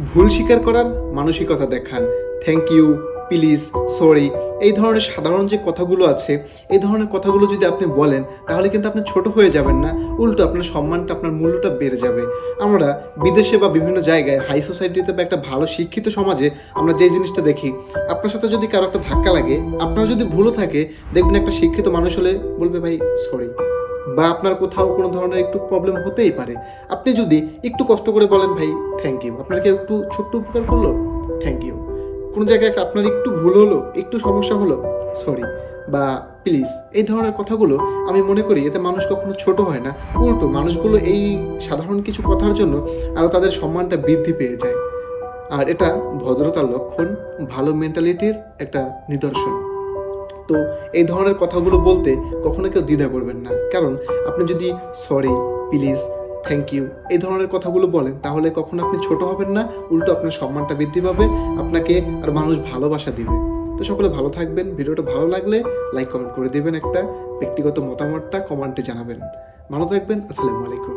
ভুল স্বীকার করার মানসিকতা দেখান। থ্যাংক ইউ, প্লিজ, সরি, এই ধরনের সাধারণ যে কথাগুলো আছে, এই ধরনের কথাগুলো যদি আপনি বলেন তাহলে কিন্তু আপনি ছোট হয়ে যাবেন না, উল্টো আপনার সম্মানটা, আপনার মূল্যটা বেড়ে যাবে। আমরা বিদেশে বা বিভিন্ন জায়গায় হাই সোসাইটিতে বা একটা ভালো শিক্ষিত সমাজে আমরা যে জিনিসটা দেখি, আপনার সাথে যদি কারো একটা ধাক্কা লাগে, আপনার যদি ভুলও থাকে, দেখবেন একটা শিক্ষিত মানুষ হলে বলবে ভাই সরি, বা আপনার কোথাও কোনো ধরনের একটু প্রবলেম হতেই পারে, আপনি যদি একটু কষ্ট করে বলেন ভাই থ্যাংক ইউ, আপনাকে একটু ছোট্ট উপকার করলো, থ্যাংক ইউ, কোনো জায়গায় একটা আপনার একটু ভুল হলো, একটু সমস্যা হলো, সরি বা প্লিজ, এই ধরনের কথাগুলো আমি মনে করি এতে মানুষ কখনো ছোট হয় না, উল্টো মানুষগুলো এই সাধারণ কিছু কথার জন্য আরও তাদের সম্মানটা বৃদ্ধি পেয়ে যায়। আর এটা ভদ্রতার লক্ষণ, ভালো মেন্টালিটির একটা নিদর্শন। তো এই ধরনের কথাগুলো বলতে কখনো কেউ দ্বিধা করবেন না, কারণ আপনি যদি সরি, প্লিজ, থ্যাংক ইউ এই ধরনের কথাগুলো বলেন তাহলে কখনো আপনি ছোট হবেন না, উল্টো আপনার সম্মানটা বৃদ্ধি পাবে, আপনাকে আর মানুষ ভালোবাসা দিবে। তো সকলে ভালো থাকবেন। ভিডিওটা ভালো লাগলে লাইক কমেন্ট করে দিবেন, একটা ব্যক্তিগত মতামতটা কমেন্টে জানাবেন। ভালো থাকবেন। আসসালামু আলাইকুম।